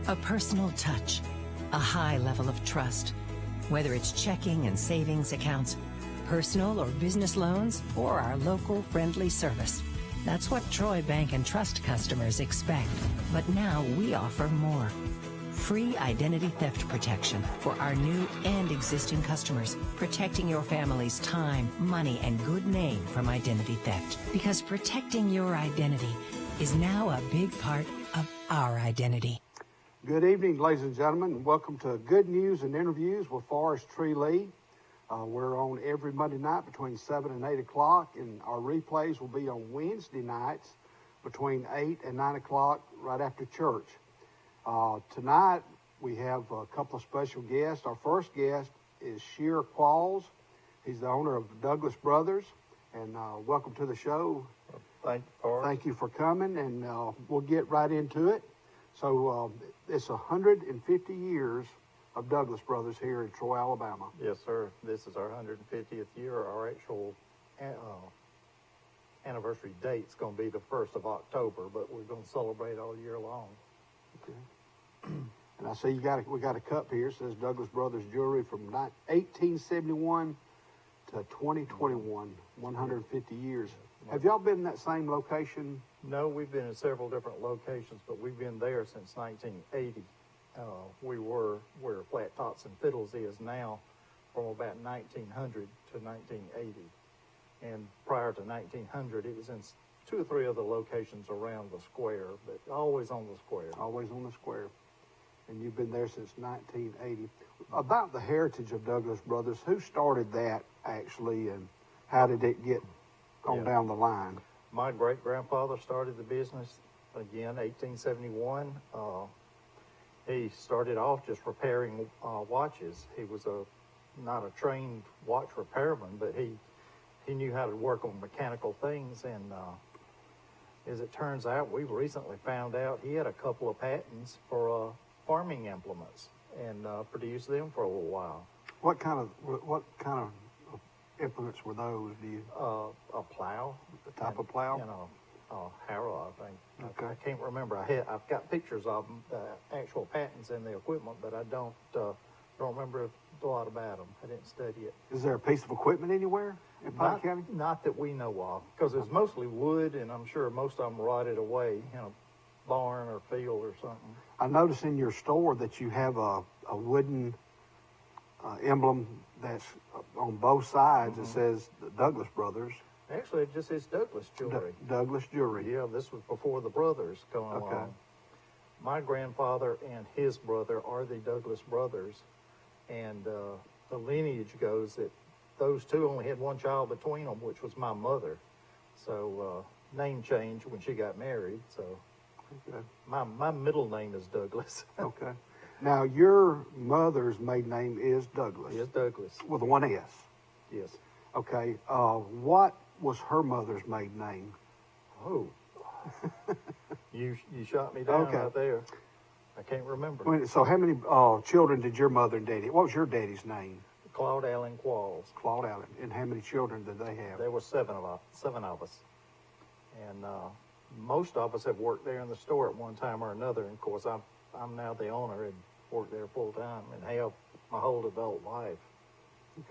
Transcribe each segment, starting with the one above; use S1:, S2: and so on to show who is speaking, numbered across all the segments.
S1: A personal touch, a high level of trust. Whether it's checking and savings accounts, personal or business loans, or our local friendly service. That's what Troy Bank and Trust customers expect. But now we offer more. Free identity theft protection for our new and existing customers, protecting your family's time, money, and good name from identity theft. Because protecting your identity is now a big part of our identity.
S2: Good evening, ladies and gentlemen, and welcome to Good News and Interviews with Forrest Tree Lee. We're on every Monday night between 7 and 8 o'clock, and our replays will be on Wednesday nights between 8 and 9 o'clock right after church. Tonight, we have a couple of special guests. Our first guest is Shear Qualls. He's the owner of Douglas Brothers, and welcome to the show. Thank you for coming, and we'll get right into it. So it's 150 years of Douglas Brothers here in Troy, Alabama.
S3: Yes, sir. This is our 150th year. Our actual anniversary date's going to be the 1st of October, but we're going to celebrate all year long.
S2: Okay. And I see we got a cup here. It says Douglas Brothers Jewelry from 1871 to 2021, 150 years. Have y'all been in that same location?
S3: No, we've been in several different locations, but we've been there since 1980. We were where Flat Tops and Fiddles is now from about 1900 to 1980. And prior to 1900, it was in 2 or 3 other locations around the square, but always on the square.
S2: Always on the square. And you've been there since 1980. About the heritage of Douglas Brothers, who started that actually, and how did it get on down the line?
S3: My great-grandfather started the business, again, 1871. He started off just repairing watches. He was not a trained watch repairman, but he knew how to work on mechanical things. And as it turns out, we recently found out he had a couple of patents for farming implements and produced them for a little while.
S2: What kind of implements were those? Do you?
S3: A plow.
S2: The type of plow?
S3: And a harrow, I think.
S2: Okay.
S3: I can't remember. I've got pictures of them, actual patents and the equipment, but I don't remember a lot about them. I didn't study it.
S2: Is there a piece of equipment anywhere in Pike County?
S3: Not that we know of, because it's mostly wood, and I'm sure most of them rotted away in a barn or field or something.
S2: I noticed in your store that you have a wooden emblem that's on both sides. Mm-hmm. It says the Douglas Brothers.
S3: Actually, it just says Douglas Jewelry.
S2: Douglas Jewelry.
S3: Yeah, this was before the brothers going along. My grandfather and his brother are the Douglas Brothers, and the lineage goes that those two only had one child between them, which was my mother. So name changed when she got married. So my middle name is Douglas.
S2: Okay. Now, your mother's maiden name is Douglas.
S3: Yes, Douglas.
S2: With one S.
S3: Yes.
S2: Okay. What was her mother's maiden name?
S3: Oh. You shot me down right there. I can't remember.
S2: So how many children did your mother and daddy? What was your daddy's name?
S3: Claude Allen Qualls.
S2: Claude Allen. And how many children did they have?
S3: There were seven of us. And most of us have worked there in the store at one time or another. And of course, I'm now the owner and work there full time and have my whole adult life.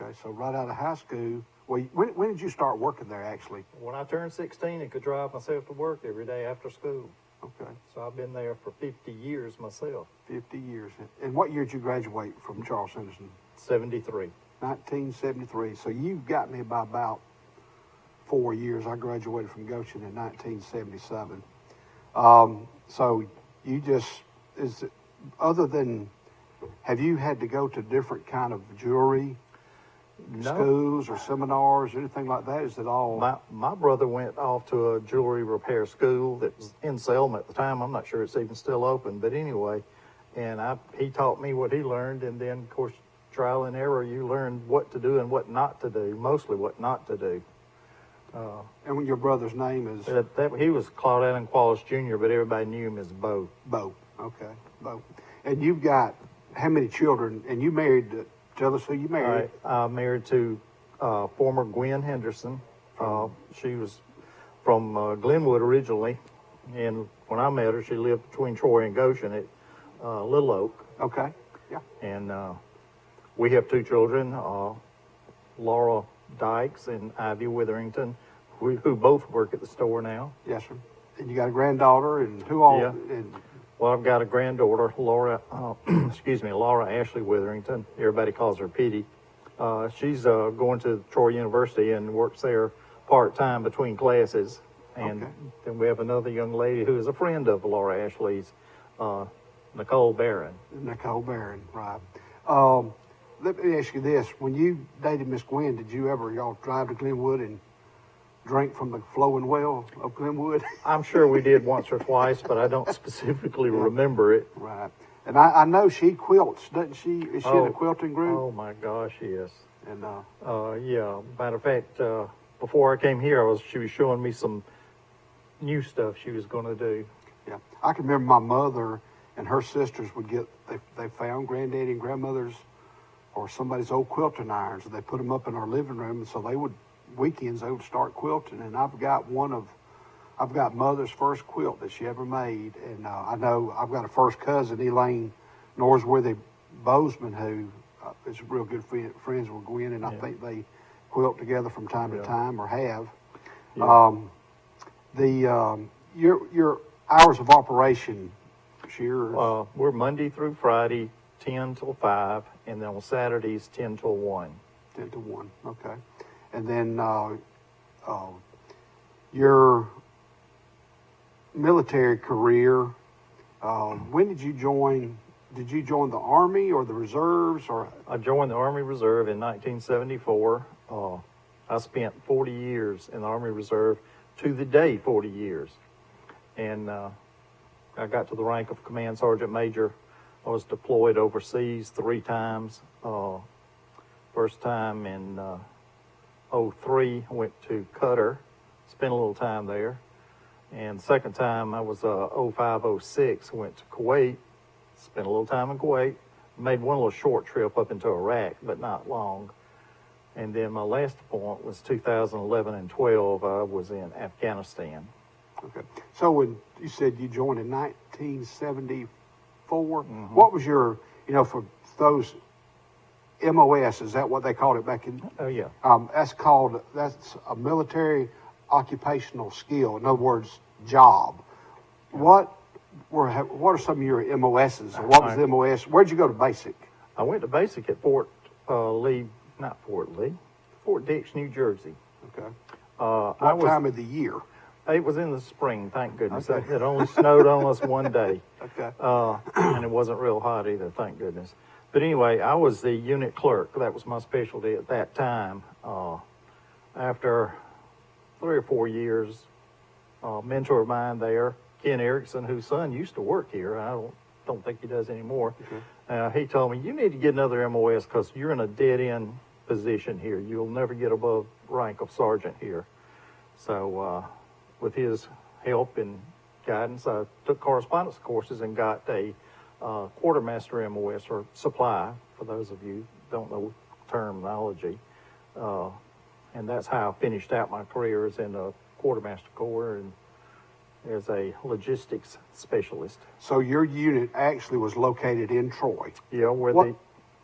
S3: Okay,
S2: so right out of high school, well, when did you start working there actually?
S3: When I turned 16 and could drive myself to work every day after school.
S2: Okay.
S3: So I've been there for 50 years myself.
S2: 50 years. And what year did you graduate from Charles Henderson?
S3: 73.
S2: 1973. So you've got me by about 4 years. I graduated from Goshen in 1977. So you just, have you had to go to different kind of jewelry schools or seminars or anything like that? Is it all?
S3: My brother went off to a jewelry repair school that was in Selma at the time. I'm not sure it's even still open, but anyway, and he taught me what he learned, and then of course trial and error, you learn what to do and what not to do, mostly what not to do.
S2: And when your brother's name is?
S3: He was Claude Allen Qualls Jr., but everybody knew him as Bo.
S2: Bo, okay, Bo. And you've got how many children? And you married, tell us who you married.
S3: Married to former Gwen Henderson. She was from Glenwood originally, and when I met her, she lived between Troy and Goshen. Little Oak.
S2: Okay. Yeah.
S3: And we have two children, Laura Dykes and Ivy Witherington, who both work at the store now.
S2: Yes, sir. And you got a granddaughter, and who all?
S3: Yeah.
S2: And,
S3: Well, I've got a granddaughter, Laura, Laura Ashley Witherington. Everybody calls her Petey. She's going to Troy University and works there part-time between classes. And
S2: Okay.
S3: then we have another young lady who is a friend of Laura Ashley's, Nicole Barron.
S2: Nicole Barron, right. Let me ask you this. When you dated Miss Gwen, did you ever, y'all drive to Glenwood and drink from the flowing well of Glenwood?
S3: I'm sure we did once or twice, but I don't specifically remember it.
S2: Right. And I know she quilts, doesn't she? Is she in a quilting group?
S3: Oh my gosh, yes.
S2: And
S3: Yeah. Matter of fact, before I came here, she was showing me some new stuff she was going to do.
S2: yeah, I can remember my mother and her sisters would get, they found granddaddy and grandmother's or somebody's old quilting irons, and they put them up in our living room, and so they would, weekends, they would start quilting. And I've got mother's first quilt that she ever made. And I know I've got a first cousin, Elaine Norsworthy Bozeman, who is real good friends with Gwen, and I think they quilt together from time to time, or have.
S3: Yeah.
S2: Your hours of operation, Shearers?
S3: We're Monday through Friday, 10 till 5, and then on Saturdays, 10 till 1.
S2: 10 to 1, okay. And then your military career, when did you join? Did you join the Army or the Reserves? Or
S3: I joined the Army Reserve in 1974. I spent 40 years in the Army Reserve, to the day 40 years. And I got to the rank of Command Sergeant Major. I was deployed overseas 3 times. First time in 03, I went to Qatar, spent a little time there. And second time I was 05, 06, went to Kuwait, spent a little time in Kuwait, made one little short trip up into Iraq, but not long. And then my last point was 2011 and 12, I was in Afghanistan.
S2: okay. So when you said you joined in 1974, what was your, for those MOS, is that what they called it back in?
S3: Oh, yeah.
S2: That's a military occupational skill. In other words, job. What are some of your MOSs? Or what was the MOS? Where'd you go to basic?
S3: I went to basic at Fort Dix, New Jersey.
S2: Okay.
S3: What
S2: time of the year?
S3: It was in the spring, thank goodness. Okay. It only snowed on us one day.
S2: Okay.
S3: And it wasn't real hot either, thank goodness. But anyway, I was the unit clerk. That was my specialty at that time. After 3 or 4 years, a mentor of mine there, Ken Erickson, whose son used to work here, I don't think he does anymore. Okay. He told me, you need to get another MOS because you're in a dead-end position here. You'll never get above rank of sergeant here. So with his help and guidance, I took correspondence courses and got a quartermaster MOS, or supply, for those of you who don't know terminology. And that's how I finished out my career, as in a quartermaster corps and as a logistics specialist.
S2: So your unit actually was located in Troy?
S3: Yeah,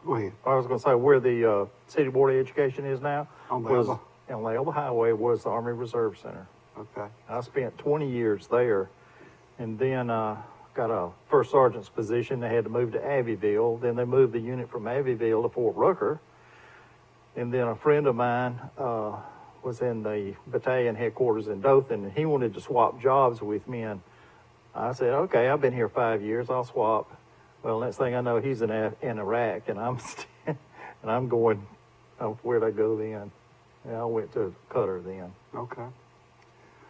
S2: Go ahead.
S3: I was going to say where the City Board of Education is now.
S2: On the
S3: Elba Highway was the Army Reserve Center.
S2: Okay.
S3: I spent 20 years there, and then got a first sergeant's position. They had to move to Abbeville. Then they moved the unit from Abbeville to Fort Rucker. And then a friend of mine was in the battalion headquarters in Dothan, and he wanted to swap jobs with me. And I said, okay, I've been here 5 years, I'll swap. Well, next thing I know, he's in Iraq, and I'm going, where'd I go then? And I went to Qatar then.
S2: Okay.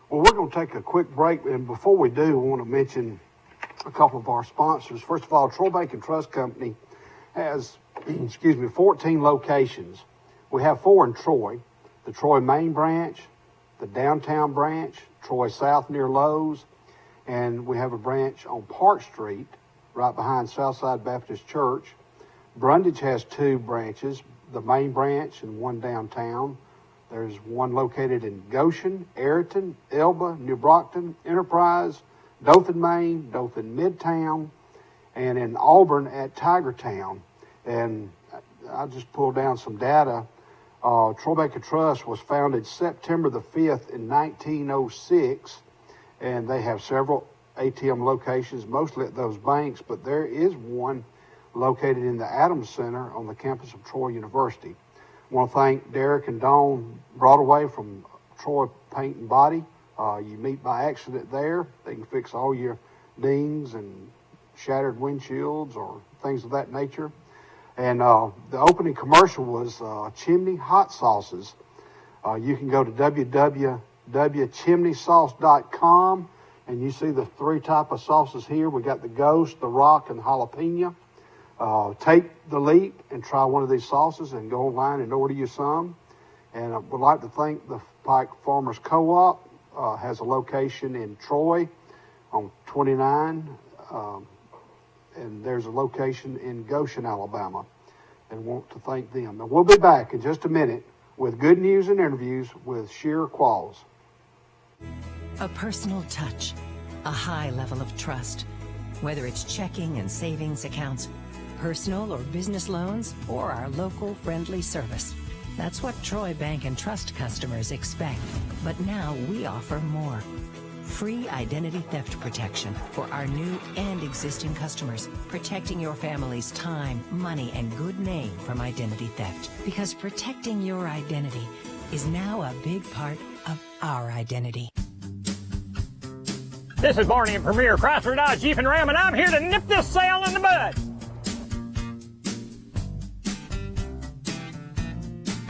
S2: Well, we're going to take a quick break, and before we do, I want to mention a couple of our sponsors. First of all, Troy Bank and Trust Company has, 14 locations. We have 4 in Troy: the Troy Main branch, the downtown branch, Troy South near Lowe's, and we have a branch on Park Street, right behind Southside Baptist Church. Brundage has 2 branches, the main branch and one downtown. There's one located in Goshen, Ayrton, Elba, New Brockton, Enterprise, Dothan, Maine, Dothan Midtown, and in Auburn at Tigertown. And I just pulled down some data. Troy Bank and Trust was founded September the 5th in 1906, and they have several ATM locations, mostly at those banks, but there is one located in the Adams Center on the campus of Troy University. I want to thank Derek and Dawn Broadway from Troy Paint and Body. You meet by accident there. They can fix all your dings and shattered windshields or things of that nature. And the opening commercial was Chimney Hot Sauces. You can go to www.chimneysauce.com, and you see the three type of sauces here. We got the Ghost, the Rock, and the Jalapeno. Take the leap and try one of these sauces and go online and order you some. And I would like to thank the Pike Farmers Co-op. Has a location in Troy on 29, and there's a location in Goshen, Alabama, and want to thank them. And we'll be back in just a minute with good news and interviews with Sheer Qualls.
S1: A personal touch, a high level of trust. Whether it's checking and savings accounts, personal or business loans, or our local friendly service. That's what Troy Bank and Trust customers expect. But now we offer more. Free identity theft protection for our new and existing customers, protecting your family's time, money, and good name from identity theft. Because protecting your identity is now a big part of our identity.
S4: This is Barney at Premier Chrysler Dodge Jeep and Ram, and I'm here to nip this sale in the bud.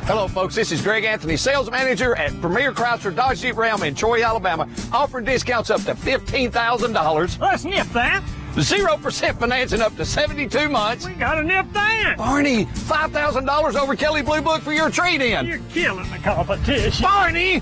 S5: Hello, folks. This is Greg Anthony, sales manager at Premier Chrysler Dodge Jeep Ram in Troy, Alabama, offering discounts up to $15,000.
S4: Let's nip that.
S5: 0% financing up to 72 months.
S4: We gotta nip that.
S5: Barney, $5,000 over Kelly Blue Book for your trade-in.
S4: You're killing the competition.
S5: Barney!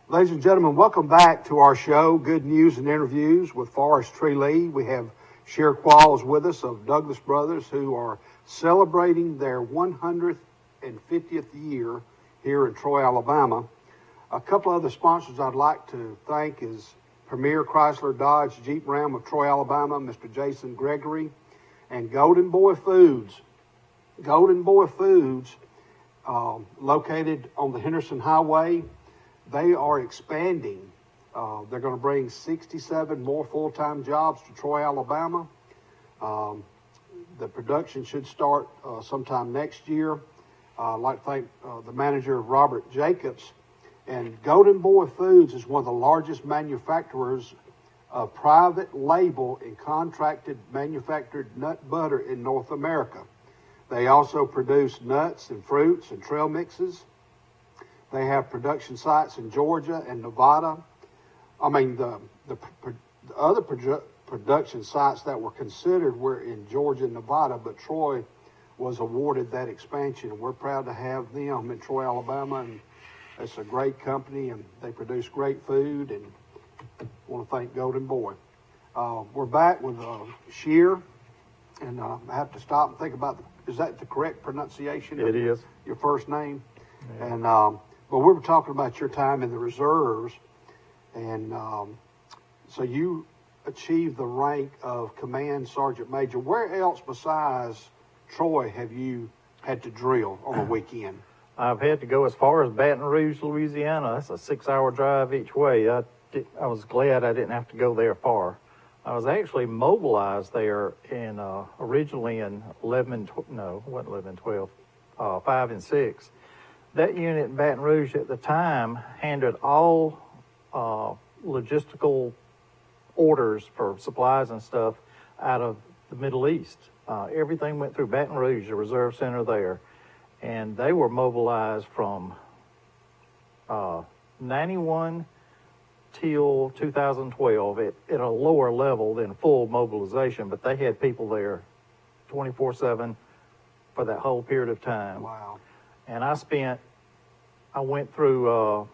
S2: Ladies and gentlemen, welcome back to our show, Good News and Interviews with Forrest Tree Lee. We have Sheer Qualls with us of Douglas Brothers, who are celebrating their 150th year here in Troy, Alabama. A couple other sponsors I'd like to thank is Premier Chrysler Dodge Jeep Ram of Troy, Alabama, Mr. Jason Gregory, and Golden Boy Foods. Golden Boy Foods, located on the Henderson Highway. They are expanding. They're going to bring 67 more full-time jobs to Troy, Alabama. The production should start sometime next year. I'd like to thank the manager, Robert Jacobs. And Golden Boy Foods is one of the largest manufacturers of private label and contracted manufactured nut butter in North America. They also produce nuts and fruits and trail mixes. They have production sites in Georgia and Nevada. I mean, the other production sites that were considered were in Georgia and Nevada, but Troy was awarded that expansion. We're proud to have them in Troy, Alabama, and it's a great company, and they produce great food, and I want to thank Golden Boy. We're back with Sheer, and I have to stop and think about, is that the correct pronunciation?
S3: It is.
S2: Your first name?
S3: Yeah.
S2: And but we were talking about your time in the reserves, and so you achieved the rank of Command Sergeant Major. Where else besides Troy have you had to drill on a weekend?
S3: I've had to go as far as Baton Rouge, Louisiana. That's a 6-hour drive each way. I was glad I didn't have to go there far. I was actually mobilized there in originally in 5 and 6. That unit in Baton Rouge at the time handled all logistical orders for supplies and stuff out of the Middle East. Everything went through Baton Rouge, the reserve center there, and they were mobilized from 91 till 2012 at a lower level than full mobilization, but they had people there 24/7 for that whole period of time.
S2: Wow.
S3: And I went through,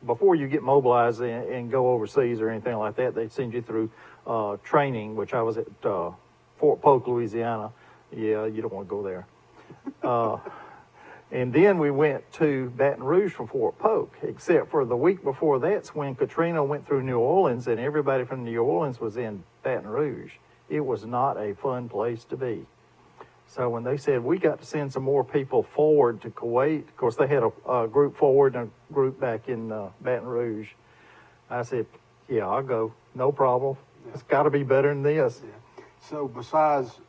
S3: before you get mobilized and go overseas or anything like that, they send you through training, which I was at Fort Polk, Louisiana. Yeah, you don't want to go there. And then we went to Baton Rouge from Fort Polk, except for the week before that's when Katrina went through New Orleans and everybody from New Orleans was in Baton Rouge. It was not a fun place to be. So when they said we got to send some more people forward to Kuwait, of course they had a group forward and a group back in Baton Rouge. I said, yeah, I'll go, no problem. Yeah. It's got to be better than this.
S2: Yeah. So besides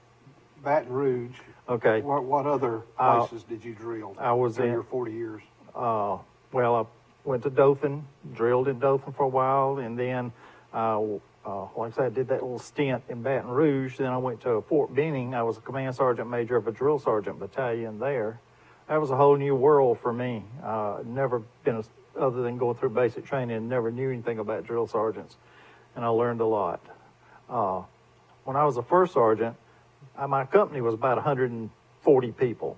S2: Baton Rouge,
S3: okay,
S2: what other places did you drill?
S3: I was in
S2: your 40 years.
S3: Well, I went to Dothan, drilled in Dothan for a while, and then, like I said, I did that little stint in Baton Rouge. Then I went to Fort Benning. I was a command sergeant major of a drill sergeant battalion there. That was a whole new world for me. Never been, other than going through basic training, never knew anything about drill sergeants, and I learned a lot. When I was a first sergeant, my company was about 140 people.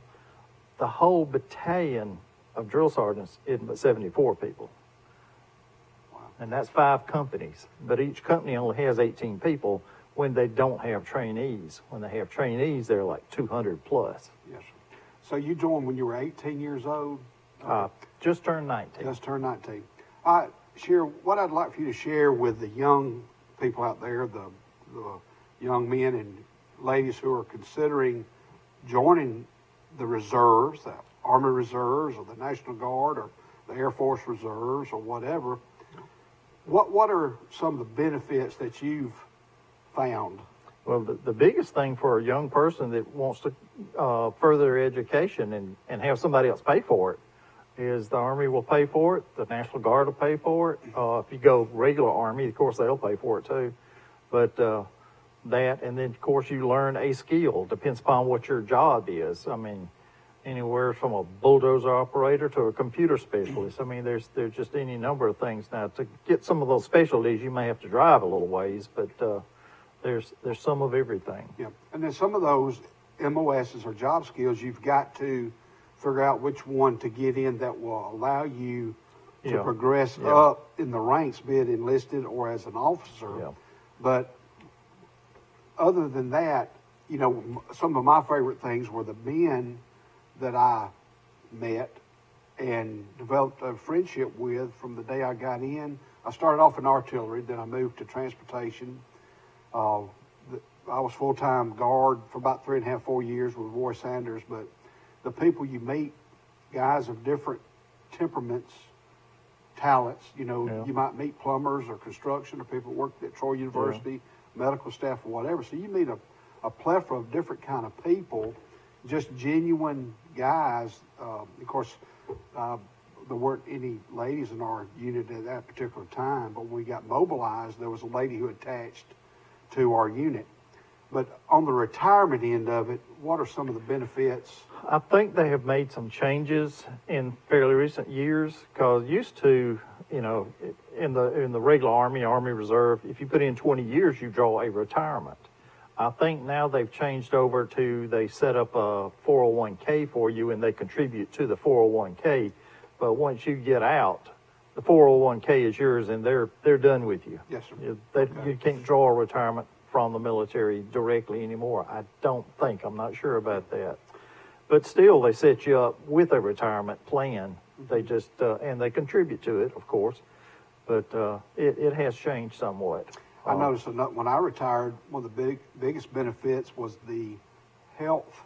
S3: The whole battalion of drill sergeants is about 74 people.
S2: Wow.
S3: And that's 5 companies. But each company only has 18 people when they don't have trainees. When they have trainees, they're like 200 plus.
S2: Yes, sir. So you joined when you were 18 years old?
S3: Just turned 19.
S2: Just turned 19. Share what I'd like for you to share with the young people out there, the young men and ladies who are considering joining the reserves, the Army Reserves or the National Guard or the Air Force Reserves or whatever. What are some of the benefits that you've found?
S3: Well, the biggest thing for a young person that wants to further their education and have somebody else pay for it is the Army will pay for it, the National Guard will pay for it. If you go regular Army, of course, they'll pay for it too. But that, and then of course you learn a skill, depends upon what your job is. I mean, anywhere from a bulldozer operator to a computer specialist. I mean, there's just any number of things. Now, to get some of those specialties, you may have to drive a little ways, but there's some of everything.
S2: Yeah, and then some of those MOSs or job skills, you've got to figure out which one to get in that will allow you to progress up in the ranks, be it enlisted or as an officer.
S3: Yeah.
S2: But other than that, you know, some of my favorite things were the men that I met and developed a friendship with from the day I got in. I started off in artillery, then I moved to transportation. I was full-time guard for about 3.5, 4 years with Roy Sanders, but the people you meet, guys of different temperaments, talents, you know, you might meet plumbers or construction or people that worked at Troy University, medical staff or whatever. So you meet a plethora of different kind of people, just genuine guys. Of course, there weren't any ladies in our unit at that particular time, but when we got mobilized, there was a lady who attached to our unit. But on the retirement end of it, what are some of the benefits?
S3: I think they have made some changes in fairly recent years, because used to, you know, in the regular Army Reserve, if you put in 20 years, you draw a retirement. I think now they've changed over to, they set up a 401k for you and they contribute to the 401k. But once you get out, the 401k is yours and they're done with you.
S2: Yes, sir.
S3: You can't draw a retirement from the military directly anymore. I don't think. I'm not sure about that. But still, they set you up with a retirement plan. They just, and they contribute to it, of course. But it has changed somewhat.
S2: I noticed when I retired, one of the biggest benefits was the health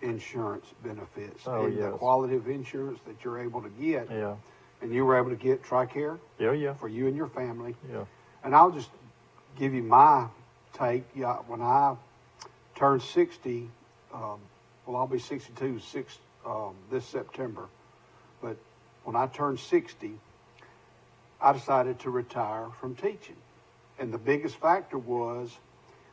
S2: insurance benefits and the quality of insurance that you're able to get.
S3: Yeah.
S2: And you were able to get TRICARE for you and your family.
S3: Yeah.
S2: And I'll just give you my take. Yeah, when I turned 60, I'll be 62 this September. But when I turned 60, I decided to retire from teaching. And the biggest factor was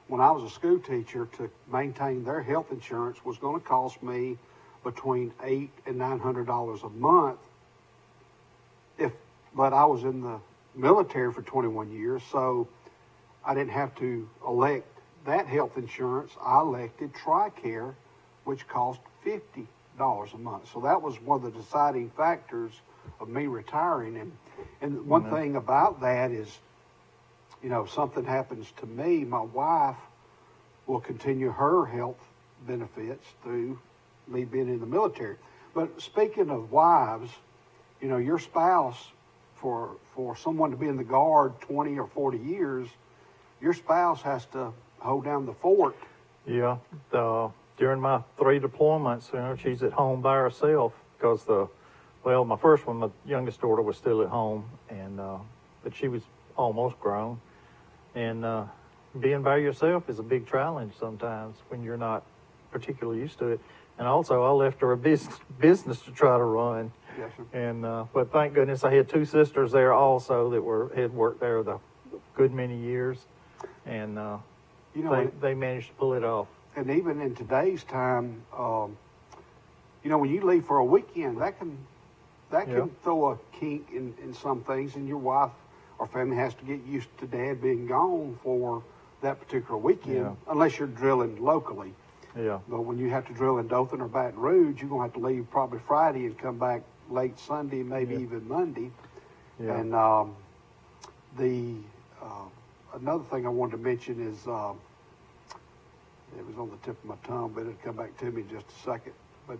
S2: when I was a school teacher, to maintain their health insurance was going to cost me between $800 and $900 a month. But I was in the military for 21 years, so I didn't have to elect that health insurance. I elected TRICARE, which cost $50 a month. So that was one of the deciding factors of me retiring. And one thing about that is, you know, if something happens to me, my wife will continue her health benefits through me being in the military. But speaking of wives, you know, your spouse, for someone to be in the Guard 20 or 40 years, your spouse has to hold down the fort.
S3: Yeah. During my 3 deployments, you know, she's at home by herself because my first one, my youngest daughter was still at home, and but she was almost grown. And being by yourself is a big challenge sometimes when you're not particularly used to it. And also, I left her a business to try to run.
S2: Yes, sir.
S3: And but thank goodness I had 2 sisters there also that had worked there a good many years, and
S2: you know,
S3: they managed to pull it off.
S2: And even in today's time, you know, when you leave for a weekend, that can throw a kink in some things, and your wife or family has to get used to Dad being gone for that particular weekend, unless you're drilling locally.
S3: Yeah.
S2: But when you have to drill in Dothan or Baton Rouge, you're going to have to leave probably Friday and come back late Sunday, maybe even Monday.
S3: Yeah.
S2: And another thing I wanted to mention is, it was on the tip of my tongue, but it'll come back to me in just a second. But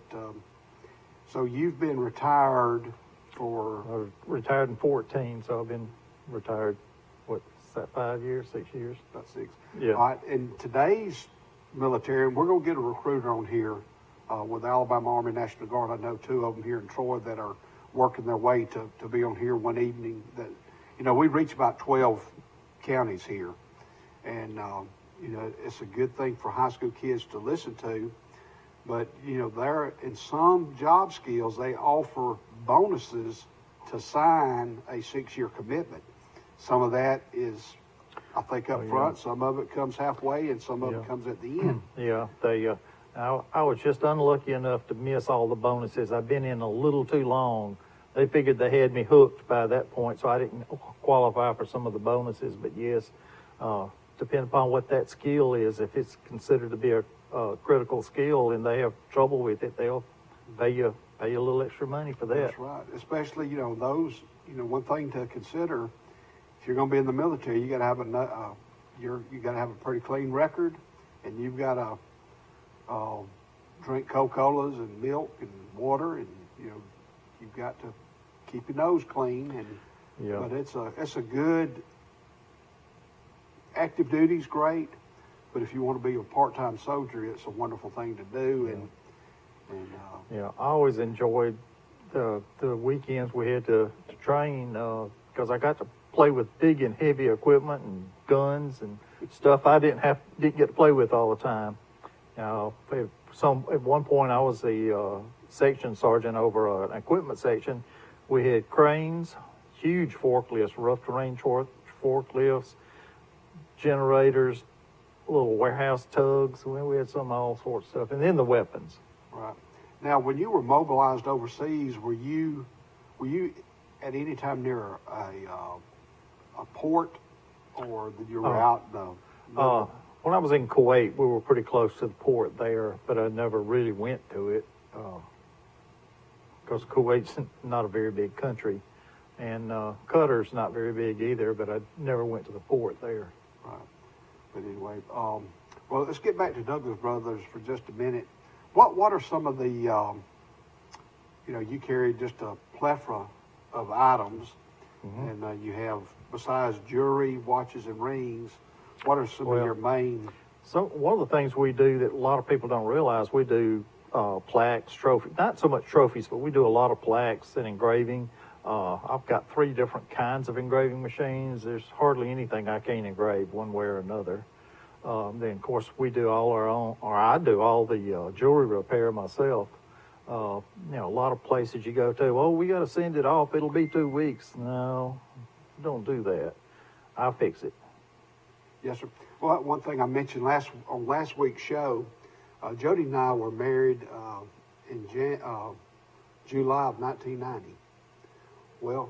S2: so you've been retired for...
S3: I was retired in 2014, so I've been retired, what, is that 5 years, 6 years?
S2: About 6.
S3: Yeah.
S2: All right, in today's military, and we're going to get a recruiter on here with the Alabama Army National Guard. I know 2 of them here in Troy that are working their way to be on here one evening. That, you know, we reach about 12 counties here, and you know, it's a good thing for high school kids to listen to. But you know, there in some job skills they offer bonuses to sign a 6-year commitment. Some of that is, I think, up front. Some of it comes halfway, and some of it comes at the end.
S3: Yeah, I was just unlucky enough to miss all the bonuses. I've been in a little too long. They figured they had me hooked by that point, so I didn't qualify for some of the bonuses. But yes, depending upon what that skill is, if it's considered to be a critical skill and they have trouble with it, they'll pay you a little extra money for that.
S2: That's right. Especially, you know, those, you know, one thing to consider, if you're going to be in the military, you got to have you got to have a pretty clean record, and you've got to drink Coca-Colas and milk and water, and you know, you've got to keep your nose clean. And but it's a good active duty's great, but if you want to be a part-time soldier, it's a wonderful thing to do.
S3: I always enjoyed the weekends we had to train because I got to play with big and heavy equipment and guns and stuff I didn't get to play with all the time. At one point I was the section sergeant over an equipment section. We had cranes, huge forklifts, rough terrain forklifts, generators, little warehouse tugs. We had all sorts of stuff, and then the weapons.
S2: Right. Now, when you were mobilized overseas, were you at any time near a port, or did you were out?
S3: When I was in Kuwait, we were pretty close to the port there, but I never really went to it because Kuwait's not a very big country, and Qatar's not very big either. But I never went to the port there.
S2: Right. But anyway, well, let's get back to Douglas Brothers for just a minute. What are some of the, you know, you carry just a plethora of items, and you have, besides jewelry, watches, and rings, what are some of your main?
S3: So one of the things we do that a lot of people don't realize, we do plaques, trophies, not so much trophies, but we do a lot of plaques and engraving. I've got 3 different kinds of engraving machines. There's hardly anything I can't engrave one way or another. Then, of course, we do all our own, or I do all the jewelry repair myself. You know, a lot of places you go to, oh, we got to send it off. It'll be 2 weeks. No, don't do that. I fix it.
S2: Yes, sir. Well, one thing I mentioned on last week's show, Jody and I were married in July of 1990. Well,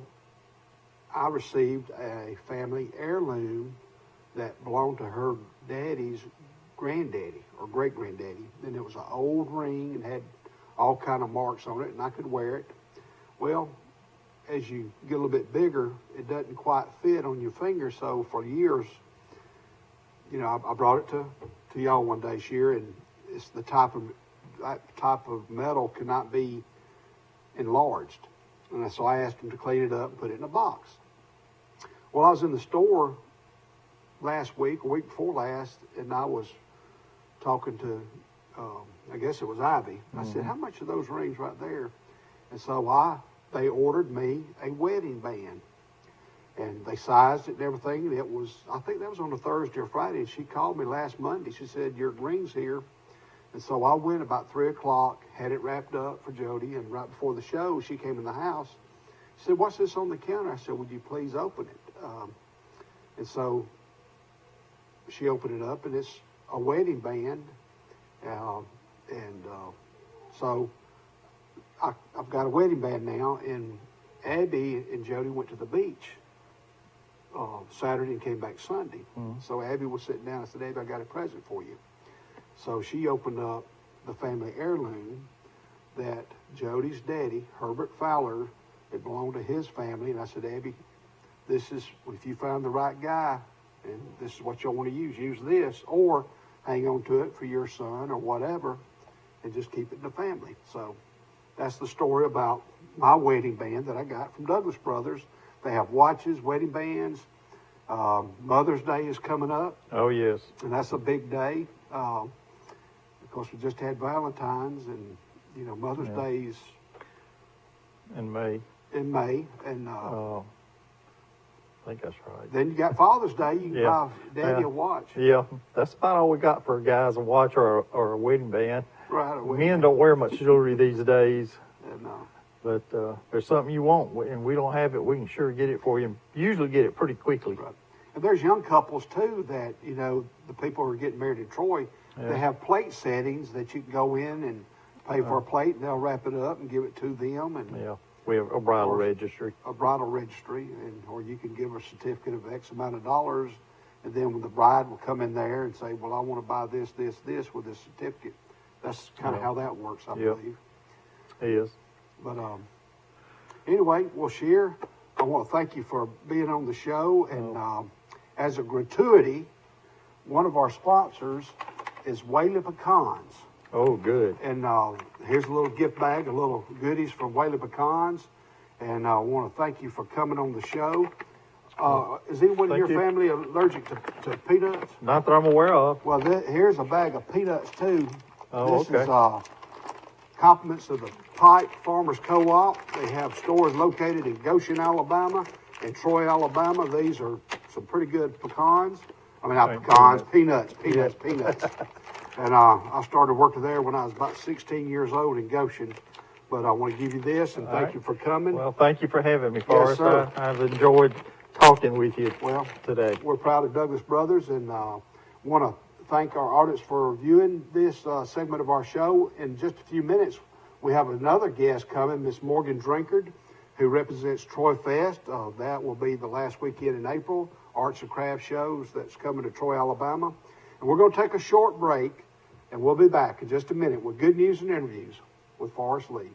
S2: I received a family heirloom that belonged to her daddy's granddaddy or great-granddaddy. And it was an old ring and had all kind of marks on it, and I could wear it. Well, as you get a little bit bigger, it doesn't quite fit on your finger. So for years, you know, I brought it to y'all one day, Sheer, and it's that type of metal cannot be enlarged. And so I asked him to clean it up and put it in a box. Well, I was in the store last week, or week before last, and I was talking to, I guess it was Ivy. I said, how much are those rings right there? And so they ordered me a wedding band. And they sized it and everything, and it was, I think that was on a Thursday or Friday, and she called me last Monday. She said, your ring's here. And so I went about 3 o'clock, had it wrapped up for Jody, and right before the show, she came in the house. She said, what's this on the counter? I said, would you please open it? And so she opened it up, and it's a wedding band. So I've got a wedding band now, and Abby and Jody went to the beach Saturday and came back Sunday. So Abby was sitting down and said, Abby, I got a present for you. So she opened up the family heirloom that Jody's daddy, Herbert Fowler, it belonged to his family. And I said, Abby, this is, if you found the right guy, and this is what y'all want to use this, or hang on to it for your son or whatever, and just keep it in the family. So that's the story about my wedding band that I got from Douglas Brothers. They have watches, wedding bands. Mother's Day is coming up.
S3: Oh, yes.
S2: And that's a big day. Of course, we just had Valentine's, and, you know, Mother's Day is
S3: in May.
S2: And
S3: I think that's right.
S2: Then you got Father's Day. You can buy Daddy a watch.
S3: Yeah, that's about all we got for guys, a watch or a wedding band.
S2: Right.
S3: Men don't wear much jewelry these days.
S2: And,
S3: but there's something you want, and we don't have it, we can sure get it for you, and usually get it pretty quickly.
S2: Right. And there's young couples, too, that, you know, the people who are getting married in Troy, they have plate settings that you can go in and pay for a plate, and they'll wrap it up and give it to them. And
S3: we have a bridal registry.
S2: A bridal registry, or you can give a certificate of X amount of dollars, and then when the bride will come in there and say, well, I want to buy this with this certificate. That's kind of how that works, I believe.
S3: It is.
S2: But anyway, well, Sheer, I want to thank you for being on the show. And as a gratuity, one of our sponsors is Whaley Pecans.
S3: Oh, good.
S2: And here's a little gift bag, a little goodies from Whaley Pecans. And I want to thank you for coming on the show. Is anyone in your family allergic to peanuts?
S3: Not that I'm aware of.
S2: Well, here's a bag of peanuts, too.
S3: Oh,
S2: this is compliments of the Pike Farmers Co-op. They have stores located in Goshen, Alabama, and Troy, Alabama. These are some pretty good pecans. I mean, not pecans, peanuts. And I started working there when I was about 16 years old in Goshen. But I want to give you this, and thank you for coming.
S3: Well, thank you for having me, Forrest.
S2: Yes, sir.
S3: I've enjoyed talking with you today.
S2: We're proud of Douglas Brothers, and want to thank our audience for viewing this segment of our show. In just a few minutes, we have another guest coming, Miss Morgan Drinkard, who represents Troy Fest. That will be the last weekend in April, arts and crafts shows that's coming to Troy, Alabama. And we're going to take a short break, and we'll be back in just a minute with good news and interviews with Forrest Lee.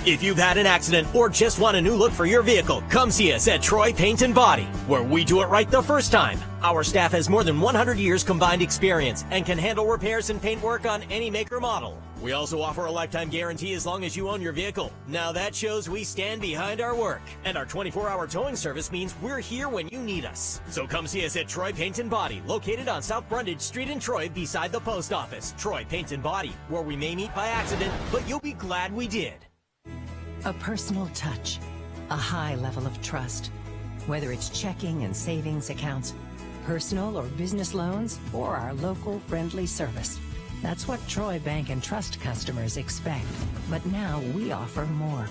S6: If you've had an accident or just want a new look for your vehicle, come see us at Troy Paint and Body, where we do it right the first time. Our staff has more than 100 years combined experience and can handle repairs and paint work on any make or model. We also offer a lifetime guarantee as long as you own your vehicle. Now that shows we stand behind our work. And our 24-hour towing service means we're here when you need us. So come see us at Troy Paint and Body, located on South Brundage Street in Troy beside the post office. Troy Paint and Body, where we may meet by accident, but you'll be glad we did.
S1: A personal touch, a high level of trust. Whether it's checking and savings accounts, personal or business loans, or our local friendly service. That's what Troy Bank and Trust customers expect. But now we offer more.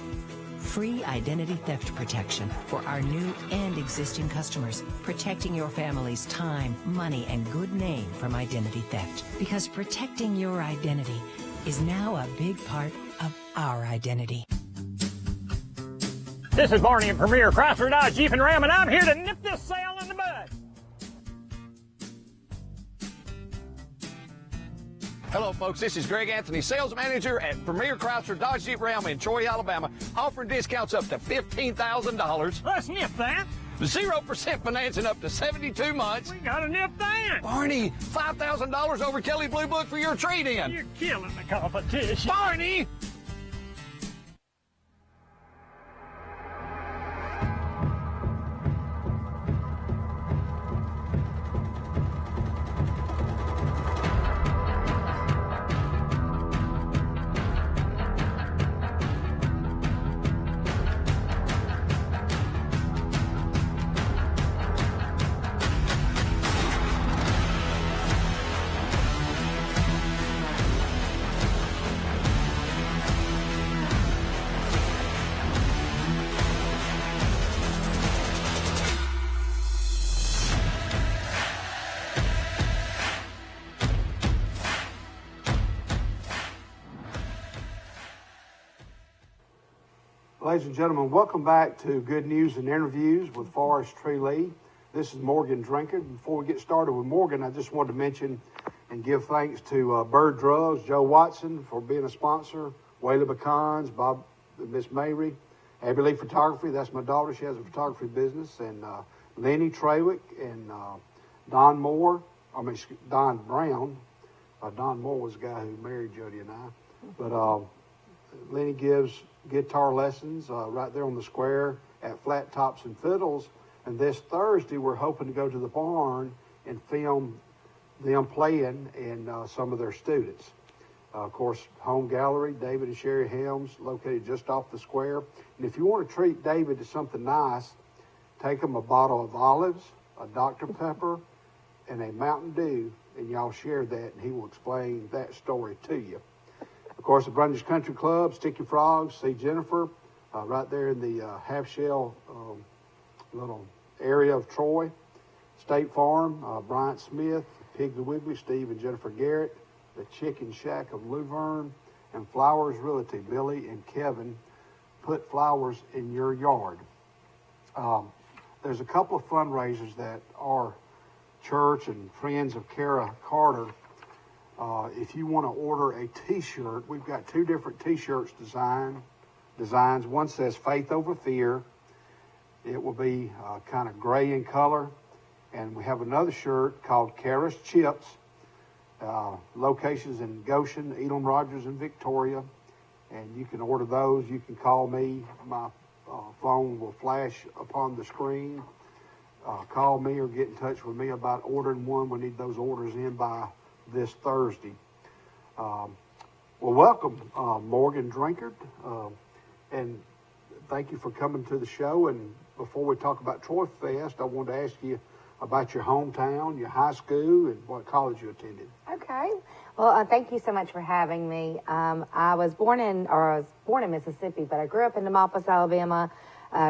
S1: Free identity theft protection for our new and existing customers, protecting your family's time, money, and good name from identity theft. Because protecting your identity is now a big part of our identity.
S4: This is Barney at Premier Chrysler Dodge Jeep and Ram, and I'm here to nip this sale in the bud.
S5: Hello, folks. This is Greg Anthony, sales manager at Premier Chrysler Dodge Jeep Ram in Troy, Alabama, offering discounts up to $15,000.
S4: Let's nip that.
S5: 0% financing up to 72 months.
S4: We gotta nip that.
S5: Barney, $5,000 over Kelly Blue Book for your trade-in.
S4: You're killing the competition.
S5: Barney!
S2: Ladies and gentlemen, welcome back to Good News and Interviews with Forrest Tree Lee. This is Morgan Drinker. Before we get started with Morgan, I just wanted to mention and give thanks to Bird Drugs, Joe Watson for being a sponsor, Wayla Bacons, Bob, Miss Mary, Abby Lee Photography, that's my daughter, she has a photography business, and Lenny Trawick and Don Brown. Don Moore was the guy who married Jody and I. But Lenny gives guitar lessons right there on the square at Flat Tops and Fiddles. And this Thursday, we're hoping to go to the barn and film them playing and some of their students. Of course, home gallery, David and Sherry Helms, located just off the square. And if you want to treat David to something nice, take him a bottle of olives, a Dr. Pepper, and a Mountain Dew, and y'all share that, and he will explain that story to you. Of course, the Brundage Country Club, Sticky Frogs, see Jennifer, right there in the half-shell little area of Troy. State Farm, Bryant Smith, Piggly Wiggly, Steve and Jennifer Garrett, the Chicken Shack of Luverne, and Flowers Realty, Billy and Kevin, put flowers in your yard. There's a couple of fundraisers that our church and Friends of Kara Carter, if you want to order a t-shirt, we've got two different t-shirts designs. One says Faith Over Fear. It will be kind of gray in color. And we have another shirt called Kara's Chips. Locations in Goshen, Elam Rogers, and Victoria. And you can order those. You can call me. My phone will flash upon the screen. Call me or get in touch with me about ordering one. We need those orders in by this Thursday. Well, welcome, Morgan Drinkard, and thank you for coming to the show. And before we talk about Troy Fest, I wanted to ask you about your hometown, your high school, and what college you attended.
S7: Okay. Well, thank you so much for having me. I was born in Mississippi, but I grew up in Demopolis, Alabama.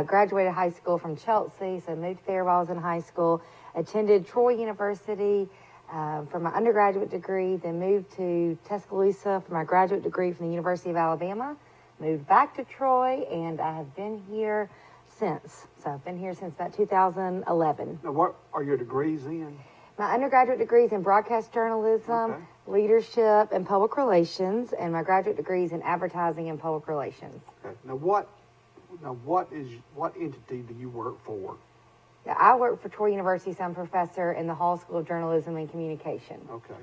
S7: Graduated high school from Chelsea, so moved there while I was in high school. Attended Troy University for my undergraduate degree, then moved to Tuscaloosa for my graduate degree from the University of Alabama. Moved back to Troy, and I have been here since. So I've been here since about 2011.
S2: Now, what are your degrees in?
S7: My undergraduate degree is in broadcast journalism, leadership, and public relations, and my graduate degree is in advertising and public relations.
S2: Okay. Now, what entity do you work for?
S7: Yeah, I work for Troy University, so I'm a professor in the Hall School of Journalism and Communication.
S2: Okay.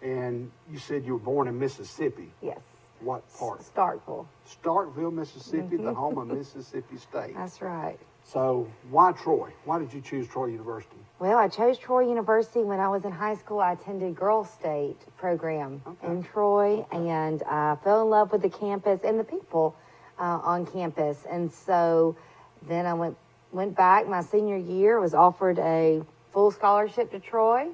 S2: And you said you were born in Mississippi.
S7: Yes.
S2: What part?
S7: Starkville.
S2: Starkville, Mississippi, the home of Mississippi State.
S7: That's right.
S2: So why Troy? Why did you choose Troy University?
S7: Well, I chose Troy University when I was in high school. I attended Girls State program in Troy, and I fell in love with the campus and the people on campus. And so then I went back my senior year, was offered a full scholarship to Troy.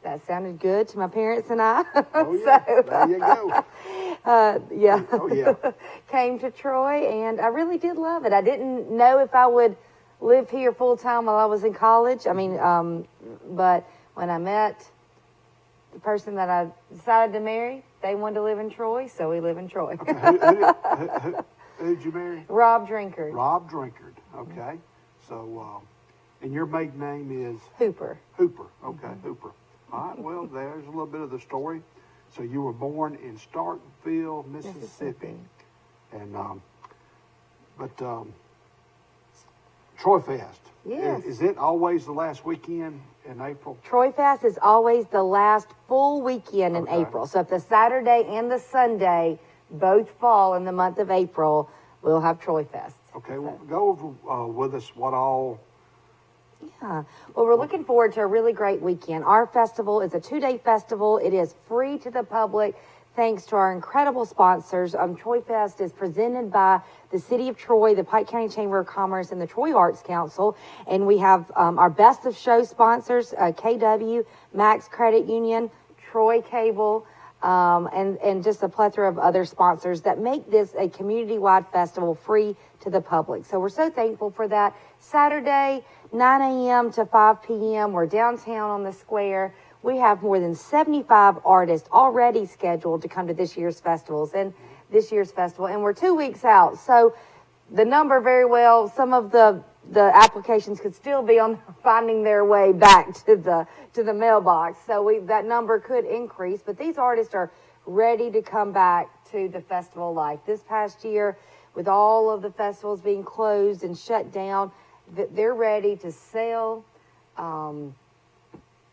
S7: That sounded good to my parents and I.
S2: Oh, yeah. There you go.
S7: Yeah.
S2: Oh, yeah.
S7: Came to Troy, and I really did love it. I didn't know if I would live here full time while I was in college. I mean, but when I met the person that I decided to marry, they wanted to live in Troy, so we live in Troy.
S2: Okay. Who'd you marry?
S7: Rob Drinkard.
S2: Rob Drinkard. Okay. So, and your maiden name is?
S7: Hooper.
S2: Hooper. Okay, Hooper. All right. Well, there's a little bit of the story. So you were born in Starkville, Mississippi. And, Troy Fest.
S7: Yes.
S2: Is it always the last weekend in April?
S7: Troy Fest is always the last full weekend in April. So if the Saturday and the Sunday both fall in the month of April, we'll have Troy Fest.
S2: Okay, well, go over with us what all.
S7: Yeah. Well, we're looking forward to a really great weekend. Our festival is a 2-day festival. It is free to the public thanks to our incredible sponsors. Troy Fest is presented by the City of Troy, the Pike County Chamber of Commerce, and the Troy Arts Council. And we have our best of show sponsors, KW, Max Credit Union, Troy Cable, and just a plethora of other sponsors that make this a community-wide festival free to the public. So we're so thankful for that. Saturday, 9 a.m. to 5 p.m. We're downtown on the square. We have more than 75 artists already scheduled to come to this year's festivals and we're 2 weeks out. So the number very well, some of the applications could still be on finding their way back to the mailbox. So that number could increase, but these artists are ready to come back to the festival life. This past year, with all of the festivals being closed and shut down, they're ready to sell.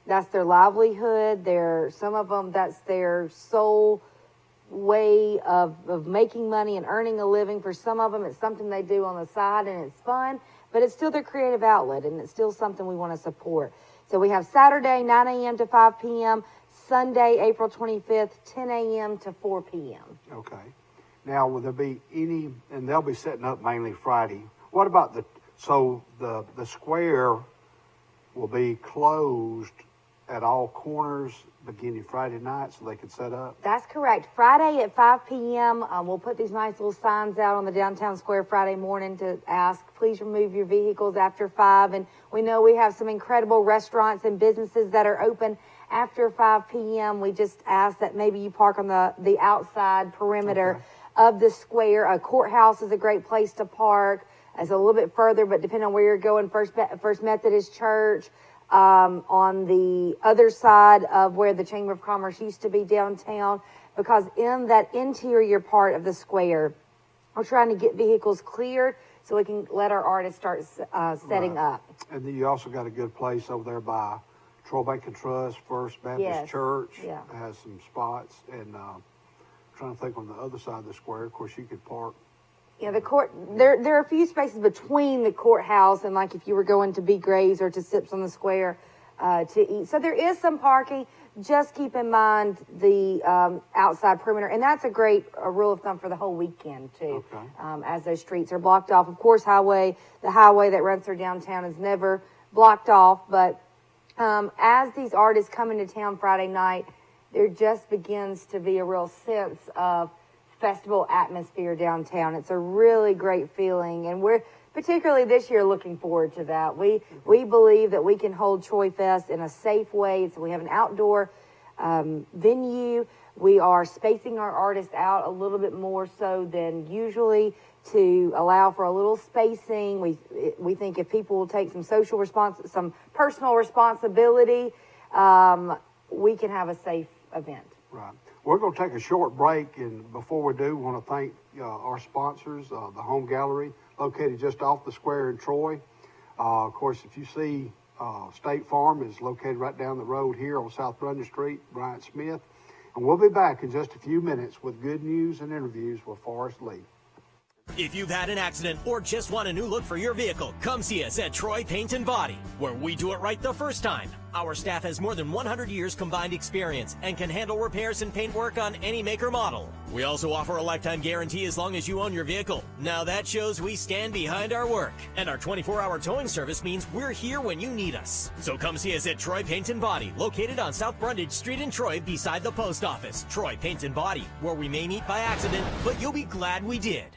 S7: That's their livelihood. Some of them, that's their sole way of making money and earning a living. For some of them, it's something they do on the side and it's fun, but it's still their creative outlet and it's still something we want to support. So we have Saturday, 9 a.m. to 5 p.m., Sunday, April 25th, 10 a.m. to 4 p.m.
S2: Okay. Now, will there be any, and they'll be setting up mainly Friday. What about the square will be closed at all corners beginning Friday night so they can set up?
S7: That's correct. Friday at 5 p.m., we'll put these nice little signs out on the downtown square Friday morning to ask, please remove your vehicles after 5. And we know we have some incredible restaurants and businesses that are open after 5 p.m. We just ask that maybe you park on the outside perimeter of the square. A courthouse is a great place to park. It's a little bit further, but depending on where you're going, First Methodist Church, on the other side of where the Chamber of Commerce used to be downtown, because in that interior part of the square, we're trying to get vehicles cleared so we can let our artists start setting up. And
S2: then you also got a good place over there by Troy Bank and Trust, First Baptist Church.
S7: Yeah.
S2: Has some spots. And trying to think on the other side of the square, of course, you could park.
S7: Yeah, the court, there are a few spaces between the courthouse and like if you were going to B. Graves or to Sips on the Square to eat. So there is some parking. Just keep in mind the outside perimeter. And that's a great rule of thumb for the whole weekend, too, as those streets are blocked off. Of course, the highway that runs through downtown is never blocked off. But as these artists come into town Friday night, there just begins to be a real sense of festival atmosphere downtown. It's a really great feeling, and we're particularly this year looking forward to that. We believe that we can hold Troy Fest in a safe way. So we have an outdoor venue. We are spacing our artists out a little bit more so than usually to allow for a little spacing. We think if people will take some personal responsibility, we can have a safe event.
S2: Right. We're going to take a short break, and before we do, we want to thank our sponsors, the Home Gallery, located just off the square in Troy. Of course, if you see State Farm is located right down the road here on South Brunder Street, Bryant Smith. And we'll be back in just a few minutes with good news and interviews with Forrest Lee.
S6: If you've had an accident or just want a new look for your vehicle, come see us at Troy Paint and Body, where we do it right the first time. Our staff has more than 100 years combined experience and can handle repairs and paint work on any make or model. We also offer a lifetime guarantee as long as you own your vehicle. Now that shows we stand behind our work. And our 24-hour towing service means we're here when you need us. So come see us at Troy Paint and Body, located on South Brundage Street in Troy beside the post office. Troy Paint and Body, where we may meet by accident, but you'll be glad we did.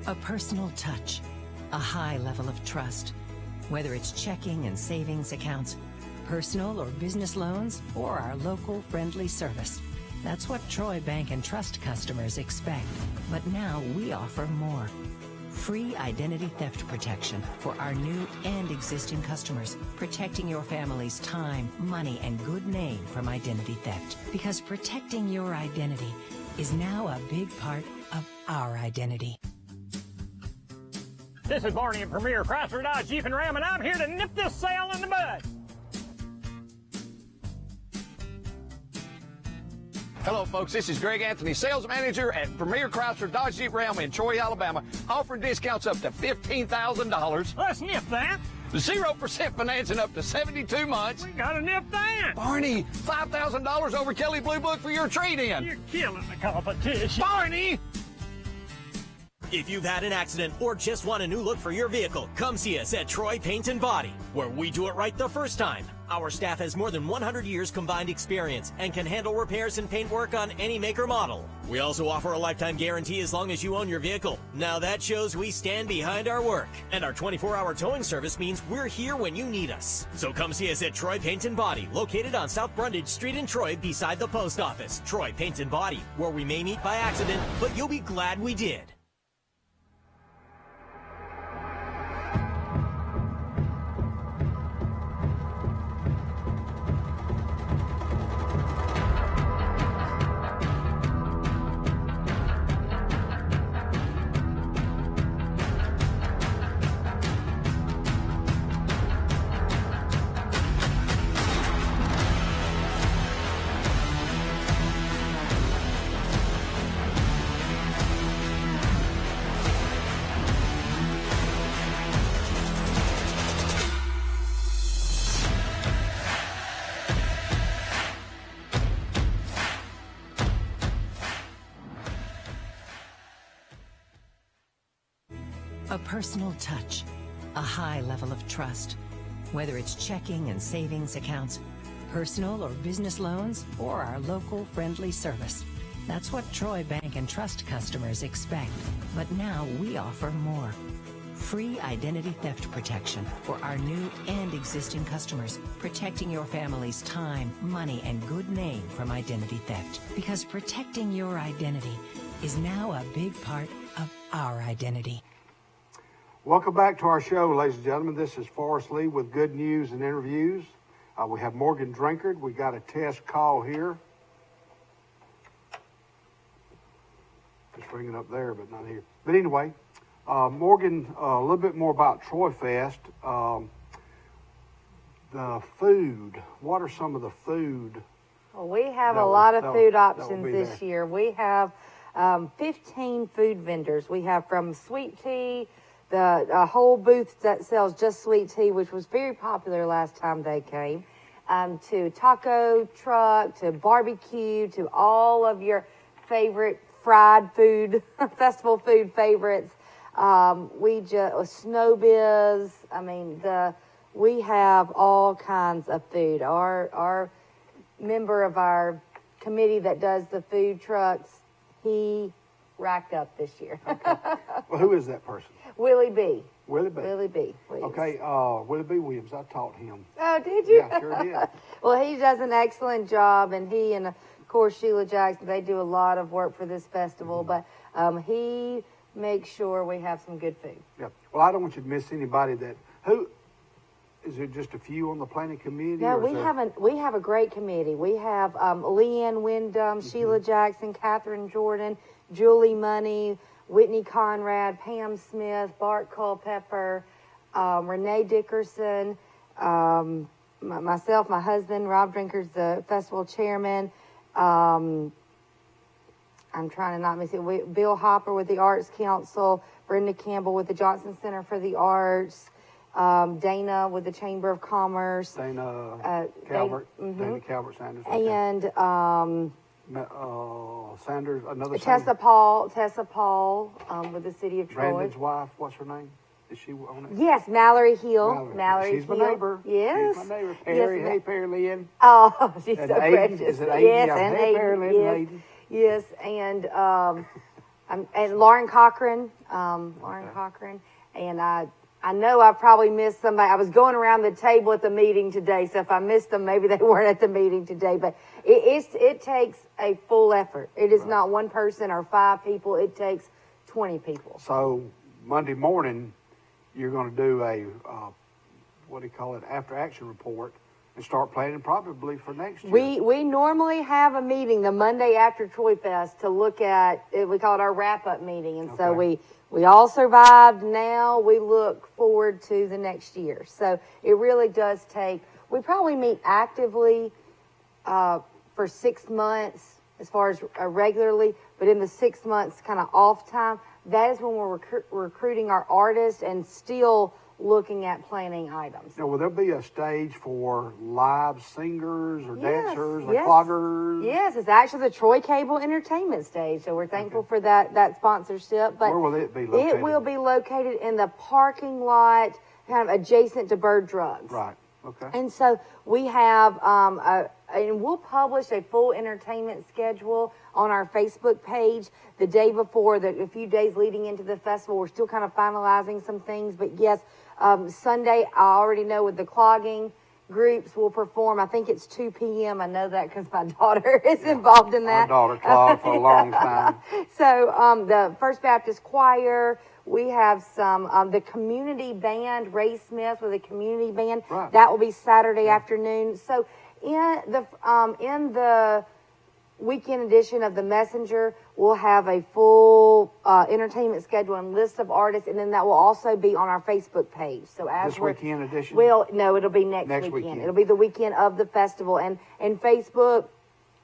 S1: A personal touch, a high level of trust. Whether it's checking and savings accounts, personal or business loans, or our local friendly service. That's what Troy Bank and Trust customers expect. But now we offer more. Free identity theft protection for our new and existing customers, protecting your family's time, money, and good name from identity theft. Because protecting your identity is now a big part of our identity.
S4: This is Barney at Premier Chrysler Dodge Jeep and Ram, and I'm here to nip this sale in the bud.
S5: Hello, folks. This is Greg Anthony, sales manager at Premier Chrysler Dodge Jeep Ram in Troy, Alabama, offering discounts up to $15,000.
S4: Let's nip that.
S5: 0% financing up to 72 months.
S4: We gotta nip that.
S5: Barney, $5,000 over Kelly Blue Book for your trade-in.
S4: You're killing the competition.
S5: Barney!
S6: If you've had an accident or just want a new look for your vehicle, come see us at Troy Paint and Body, where we do it right the first time. Our staff has more than 100 years combined experience and can handle repairs and paint work on any make or model. We also offer a lifetime guarantee as long as you own your vehicle. Now that shows we stand behind our work. And our 24-hour towing service means we're here when you need us. So come see us at Troy Paint and Body, located on South Brundage Street in Troy beside the post office. Troy Paint and Body, where we may meet by accident, but you'll be glad we did.
S1: A personal touch, a high level of trust. Whether it's checking and savings accounts, personal or business loans, or our local friendly service. That's what Troy Bank and Trust customers expect. But now we offer more. Free identity theft protection for our new and existing customers, protecting your family's time, money, and good name from identity theft. Because protecting your identity is now a big part of our identity.
S2: Welcome back to our show, ladies and gentlemen. This is Forrest Lee with Good News and Interviews. We have Morgan Drinkard. We got a test call here. Just ringing up there, but not here. But anyway, Morgan, a little bit more about Troy Fest. The food. What are some of the food?
S7: Well, we have a lot of food options this year. We have 15 food vendors. We have from sweet tea, the whole booth that sells just sweet tea, which was very popular last time they came, to taco truck, to barbecue, to all of your favorite fried food, festival food favorites. Snow biz. I mean, we have all kinds of food. Our member of our committee that does the food trucks, he racked up this year.
S2: Well, who is that person?
S7: Willie B.
S2: Willie B.
S7: Willie B. Williams.
S2: Okay, Willie B. Williams. I taught him.
S7: Oh, did you?
S2: Yeah, sure did.
S7: Well, he does an excellent job, and he and, of course, Sheila Jackson, they do a lot of work for this festival, but he makes sure we have some good food.
S2: Yeah. Well, I don't want you to miss anybody who, is there just a few on the planning committee?
S7: No, we have a great committee. We have Leanne Wyndham, Sheila Jackson, Catherine Jordan, Julie Money, Whitney Conrad, Pam Smith, Bart Culpepper, Renee Dickerson, myself, my husband, Rob Drinker's the festival chairman. I'm trying to not miss it. Bill Hopper with the Arts Council, Brenda Campbell with the Johnson Center for the Arts, Dana with the Chamber of Commerce.
S2: Dana Calvert. Dana Calvert Sanders.
S7: And
S2: Sanders, another
S7: Tessa Paul with the City of Troy.
S2: Brandon's wife, what's her name? Is she on it?
S7: Yes, Mallory Hill. Mallory
S2: She's
S7: Hill.
S2: my neighbor.
S7: Yes.
S2: She's my neighbor. Perry.
S7: Yes,
S2: hey, Perry Lynn.
S7: Oh, she's
S2: And
S7: so
S2: Aiden.
S7: precious.
S2: Is it Aiden?
S7: Yes,
S2: Yeah.
S7: and
S2: Hey,
S7: Aiden.
S2: Perry Lynn,
S7: Yes.
S2: Aiden.
S7: Yes, and Lauren Cochran. Lauren Cochran. And I know I probably missed somebody. I was going around the table at the meeting today, so if I missed them, maybe they weren't at the meeting today. But it takes a full effort. It is not one person or 5 people. It takes 20 people.
S2: So Monday morning, you're going to do a, what do you call it, after action report and start planning probably for next year.
S7: We normally have a meeting the Monday after Troy Fest to look at, we call it our wrap-up meeting. And so we all survived. Now we look forward to the next year. So it really does take, we probably meet actively for 6 months as far as regularly, but in the 6 months kind of off time, that is when we're recruiting our artists and still looking at planning items.
S2: Now, will there be a stage for live singers or dancers or
S7: yes.
S2: cloggers?
S7: Yes, it's actually the Troy Cable Entertainment stage, so we're thankful for that sponsorship. But
S2: where will it be located?
S7: It will be located in the parking lot, kind of adjacent to Bird Drugs.
S2: Right. Okay.
S7: And so we have, and we'll publish a full entertainment schedule on our Facebook page the day before, a few days leading into the festival. We're still kind of finalizing some things, but yes, Sunday, I already know with the clogging groups will perform. I think it's 2 p.m. I know that because my daughter is involved in that.
S2: My daughter clogged for a long time.
S7: So the First Baptist Choir, we have some, the community band, Ray Smith with a community band.
S2: Right.
S7: That will be Saturday afternoon. So in the weekend edition of The Messenger, we'll have a full entertainment schedule and list of artists, and then that will also be on our Facebook page. So as
S2: This weekend edition?
S7: Well, no, it'll be next weekend. It'll be the weekend of the festival, and Facebook.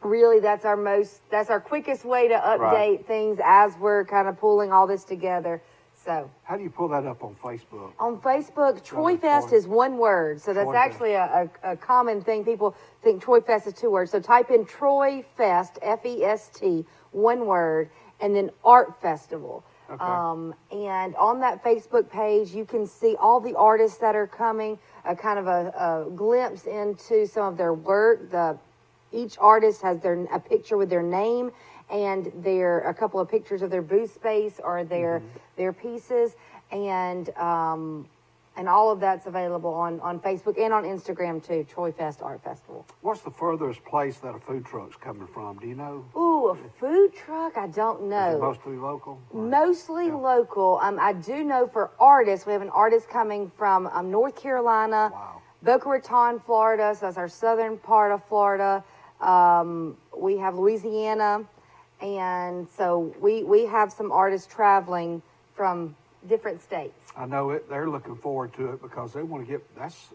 S7: Really, that's our quickest way to update things as we're kind of pulling all this together. So,
S2: how do you pull that up on Facebook?
S7: On Facebook, Troy Fest is one word. So that's actually a common thing. People think Troy Fest is 2 words. So type in Troy Fest, F-E-S-T, one word, and then Art Festival.
S2: Okay.
S7: And on that Facebook page, you can see all the artists that are coming, kind of a glimpse into some of their work. Each artist has a picture with their name and a couple of pictures of their booth space or their pieces, and all of that's available on Facebook and on Instagram too. Troy Fest Art Festival.
S2: What's the furthest place that a food truck's coming from? Do you know?
S7: Ooh, a food truck? I don't know.
S2: Is it mostly local?
S7: Mostly local. I do know for artists, we have an artist coming from North Carolina, Boca Raton, Florida. So that's our southern part of Florida. We have Louisiana. And so we have some artists traveling from different states.
S2: I know it. They're looking forward to it because they want to that's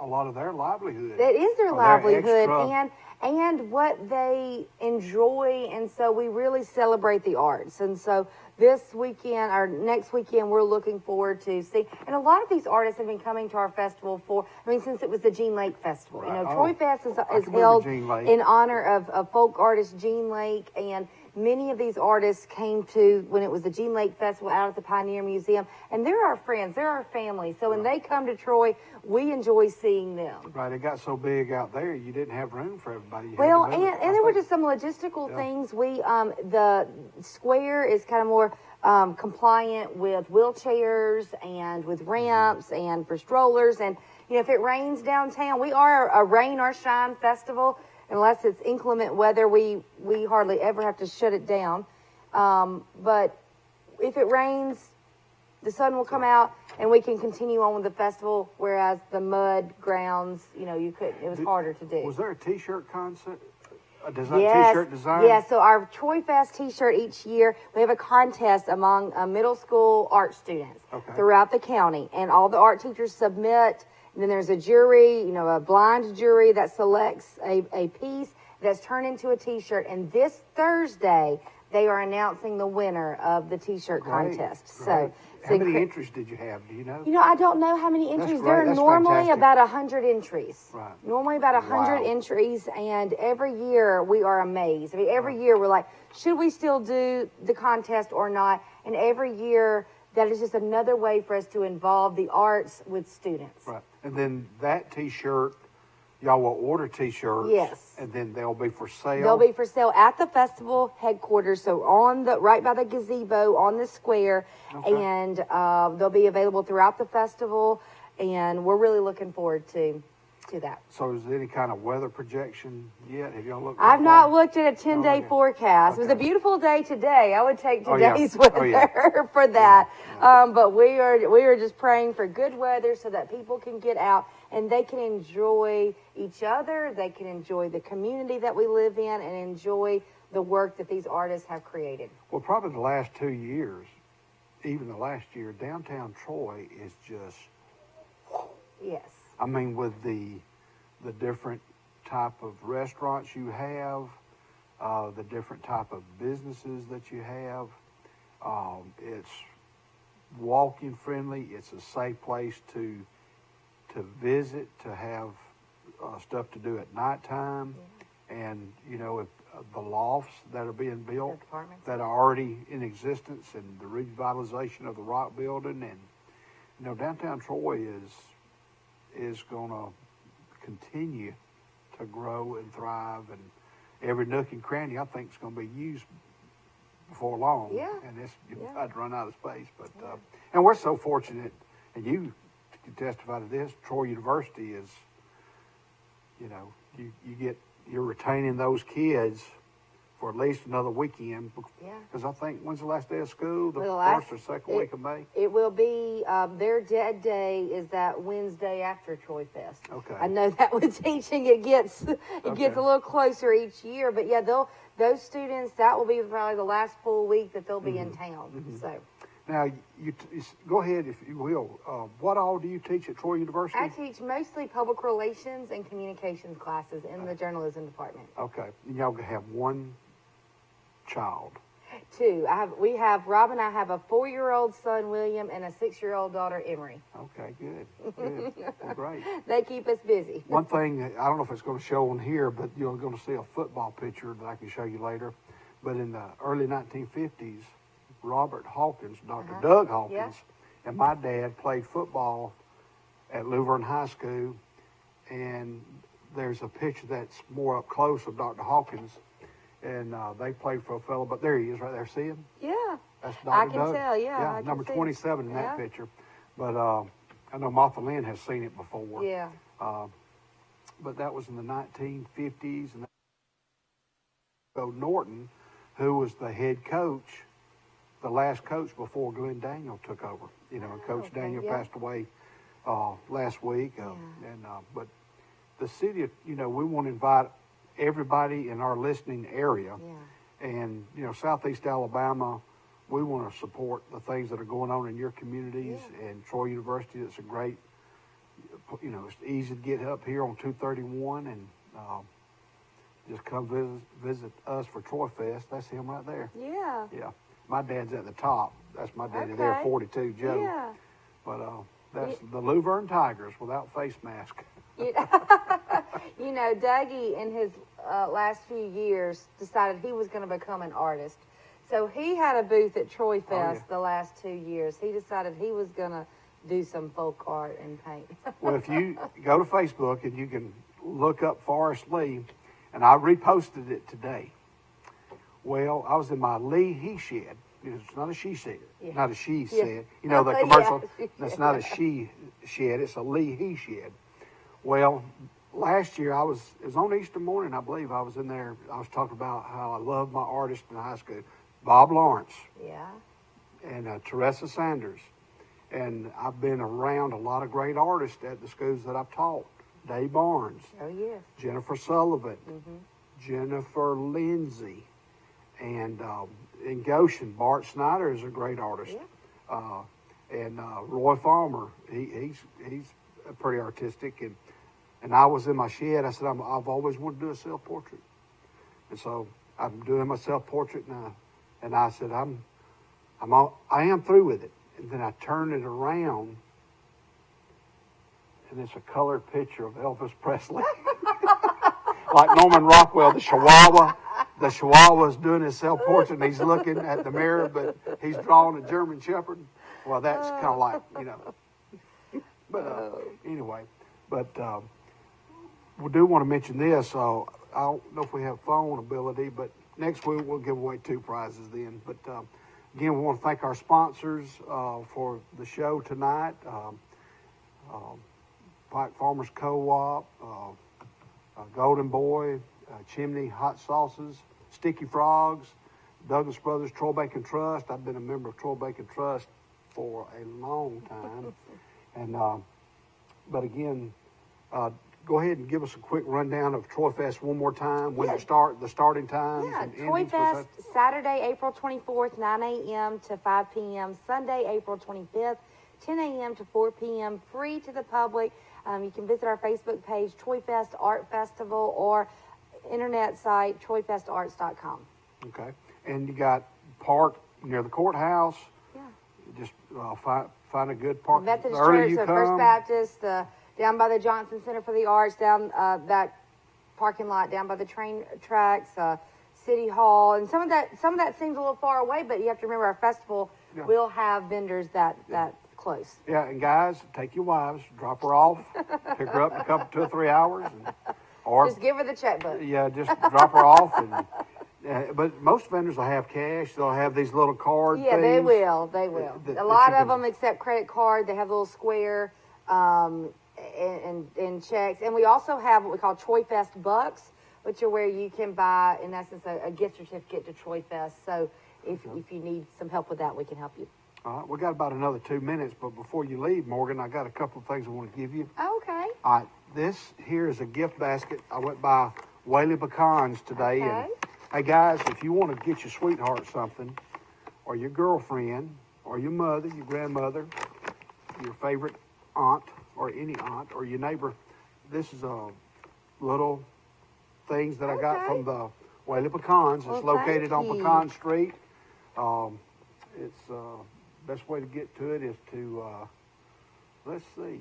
S2: a lot of their livelihood.
S7: That is their livelihood and what they enjoy. And so we really celebrate the arts. And so this weekend or next weekend, we're looking forward to see. And a lot of these artists have been coming to our festival since it was the Jean Lake Festival. Right. Troy Fest is held in honor of folk artist Jean Lake. And Many of these artists came to when it was the Gene Lake Festival out at the Pioneer Museum, and they're our friends, they're our family. So when they come to Troy, we enjoy seeing them.
S2: Right, it got so big out there, you didn't have room for everybody.
S7: Well, and there were just some logistical things. We the square is kind of more compliant with wheelchairs and with ramps and for strollers. And if it rains downtown, we are a rain or shine festival. Unless it's inclement weather, we hardly ever have to shut it down. But if it rains, the sun will come out and we can continue on with the festival. Whereas the grounds, you couldn't. It was harder to do.
S2: Was there a T-shirt concept? T-shirt design?
S7: Yes. So our Troy Fest T-shirt each year, we have a contest among middle school art students throughout the county, and all the art teachers submit. And then there's a jury, a blind jury that selects a piece that's turned into a T-shirt. And this Thursday, they are announcing the winner of the T-shirt contest.
S2: Great. How many entries did you have? Do you know?
S7: I don't know how many entries. There are normally about 100 entries. Right. Normally about 100 entries, and every year we are amazed. I mean, every year we're like, should we still do the contest or not? And every year that is just another way for us to involve the arts with students. Right.
S2: And then that T-shirt, y'all will order T-shirts.
S7: Yes.
S2: And then they'll be for sale.
S7: They'll be for sale at the festival headquarters. So right by the gazebo on the square. Okay. And they'll be available throughout the festival. And we're really looking forward to that.
S2: So is there any kind of weather projection yet? Have y'all looked?
S7: I've not looked at a 10-day forecast. It was a beautiful day today. I would take today's weather for that. But we are just praying for good weather so that people can get out and they can enjoy each other. They can enjoy the community that we live in and enjoy the work that these artists have created.
S2: Well, probably the last 2 years, even the last year, downtown Troy is just...
S7: Yes.
S2: I mean, with the different type of restaurants you have, the different type of businesses that you have, it's walking friendly. It's a safe place to visit, to have stuff to do at nighttime, and if the lofts that are being built that are already in existence, and the revitalization of the Rock Building, and downtown Troy is going to continue to grow and thrive, and every nook and cranny I think is going to be used before long.
S7: Yeah.
S2: And I'd run out of space, but and we're so fortunate, and you can testify to this. Troy University is, you're retaining those kids for at least another weekend. Because I think, when's the last day of school? The first or second week of May?
S7: It will be, their dead day is that Wednesday after Troy Fest.
S2: Okay.
S7: I know that with teaching, it gets a little closer each year. But yeah, those students, that will be probably the last full week that they'll be in town. So.
S2: Now, you go ahead, if you will. What all do you teach at Troy University?
S7: I teach mostly public relations and communications classes in the journalism department.
S2: Okay. And y'all have one child?
S7: Two. Rob and I have a 4-year-old son, William, and a 6-year-old daughter, Emery.
S2: Okay, good. Well, great.
S7: They keep us busy.
S2: One thing, I don't know if it's going to show on here, but you're going to see a football picture that I can show you later. But in the early 1950s, Robert Hawkins, Dr. Doug Hawkins, and my dad played football at Luverne High School. And there's a picture that's more up close of Dr. Hawkins. And they played for a fellow, but there he is right there. See him?
S7: Yeah.
S2: That's Dr.
S7: I can
S2: Doug.
S7: tell, yeah.
S2: Yeah, number 27 in that picture. But I know Martha Lynn has seen it before.
S7: Yeah.
S2: But that was in the 1950s. And Norton, who was the head coach, the last coach before Glenn Daniel took over. And Coach Daniel passed away last week. But the city, we want to invite everybody in our listening area. And, Southeast Alabama, we want to support the things that are going on in your communities. And Troy University, it's a great, it's easy to get up here on 231 and just come visit us for Troy Fest. That's him right there.
S7: Yeah.
S2: Yeah. My dad's at the top. That's my daddy there, 42, Joe.
S7: Yeah.
S2: But that's the Luverne Tigers without face mask.
S7: You know, Dougie, in his last few years, decided he was going to become an artist. So he had a booth at Troy Fest the last 2 years. He decided he was going to do some folk art and paint.
S2: Well, if you go to Facebook and you can look up Forrest Lee, and I reposted it today. Well, I was in my Lee he shed. It's not a she shed, not a she shed. You know the commercial. That's not a she shed. It's a Lee he shed. Well, last year it was on Easter morning, I believe. I was in there. I was talking about how I loved my artist in high school, Bob Lawrence.
S7: Yeah.
S2: And Teresa Sanders. And I've been around a lot of great artists at the schools that I've taught. Dave Barnes.
S7: Oh, yes.
S2: Jennifer Sullivan. Jennifer Lindsay. And in Goshen, Bart Snyder is a great artist. Yeah. And Roy Farmer, he's pretty artistic. And I was in my shed. I said, I've always wanted to do a self-portrait. And so I'm doing my self-portrait now. And I said, I am through with it. And then I turned it around, and it's a colored picture of Elvis Presley. Like Norman Rockwell, the Chihuahua. The Chihuahua's doing his self-portrait, and he's looking at the mirror, but he's drawing a German Shepherd. Well, that's kind of like, you know. But anyway, we do want to mention this. I don't know if we have phone ability, but next week we'll give away 2 prizes then. But again, we want to thank our sponsors for the show tonight. Pike Farmers Co-op, Golden Boy, Chimney Hot Sauces, Sticky Frogs, Douglas Brothers Troy Bacon Trust. I've been a member of Troy Bacon Trust for a long time. And but again, go ahead and give us a quick rundown of Troy Fest one more time, when the starting times.
S7: Yeah,
S2: and
S7: Troy
S2: endings.
S7: Fest, Saturday, April 24th, 9 a.m. to 5 p.m. Sunday, April 25th, 10 a.m. to 4 p.m. Free to the public. You can visit our Facebook page, Troy Fest Art Festival, or internet site, troyfestarts.com.
S2: Okay. And you got park near the courthouse.
S7: Yeah.
S2: Just find a good park.
S7: Methodist
S2: The earlier
S7: Church,
S2: you
S7: the
S2: come,
S7: First Baptist, down by the Johnson Center for the Arts, down that parking lot, down by the train tracks, City Hall, and some of that seems a little far away, but you have to remember our festival will have vendors that close.
S2: Yeah, and guys, take your wives, drop her off, pick her up in a couple, 2 or 3 hours, or
S7: just give her the checkbook.
S2: Yeah, just drop her off. But most vendors will have cash. They'll have these little card
S7: Yeah,
S2: things.
S7: they will. They will. A lot of them accept credit card. They have a little square and checks. And we also have what we call Troy Fest Bucks, which are where you can buy, in essence, a gift certificate to Troy Fest. So if you need some help with that, we can help you.
S2: All right, we got about another 2 minutes, but before you leave, Morgan, I got a couple of things I want to give you.
S7: Okay.
S2: All right, this here is a gift basket. I went by Whaley Pecans today, and hey guys, if you want to get your sweetheart something, or your girlfriend, or your mother, your grandmother, your favorite aunt, or any aunt, or your neighbor, this is a little things that I got from the Whaley Pecans. It's located on Pecan Street. It's best way to get to it is to let's see,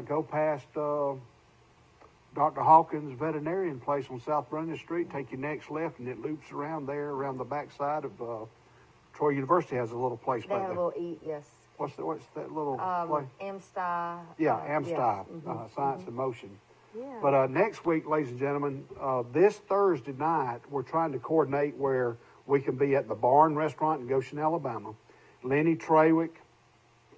S2: go past Dr. Hawkins Veterinarian Place on South Brandon Street. Take your next left, and it loops around there, around the backside of Troy University has a little place.
S7: They have a little yes.
S2: What's that little place?
S7: Amsty.
S2: Yeah, Amsty,
S7: yes.
S2: Science in Motion.
S7: Yeah.
S2: But next week, ladies and gentlemen, this Thursday night, we're trying to coordinate where we can be at the Barn Restaurant in Goshen, Alabama. Lenny Trawick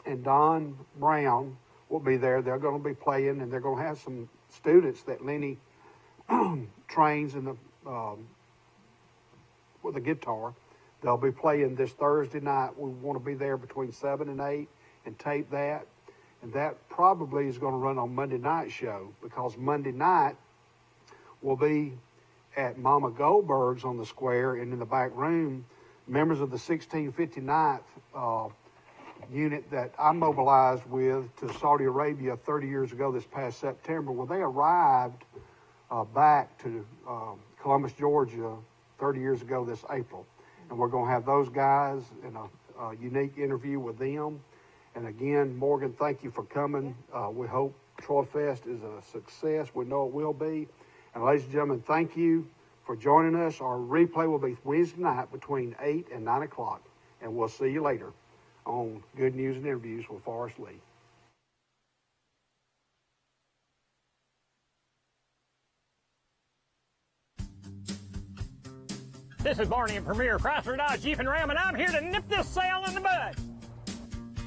S2: and Don Brown will be there. They're going to be playing, and they're going to have some students that Lenny trains in the with a guitar. They'll be playing this Thursday night. We want to be there between 7 and 8 and tape that. And that probably is going to run on Monday night show, because Monday night will be at Mama Goldberg's on the square, and in the back room, members of the 1659th unit that I mobilized with to Saudi Arabia 30 years ago this past September. Well, they arrived back to Columbus, Georgia 30 years ago this April. And we're going to have those guys in a unique interview with them. And again, Morgan, thank you for coming. We hope Troy Fest is a success. We know it will be. And ladies and gentlemen, thank you for joining us. Our replay will be Wednesday night between 8 and 9 o'clock. And we'll see you later on Good News and Interviews with Forrest Lee.
S4: This is Barney and Premier Chrysler Dodge Jeep and Ram, and I'm here to nip this sale in the bud.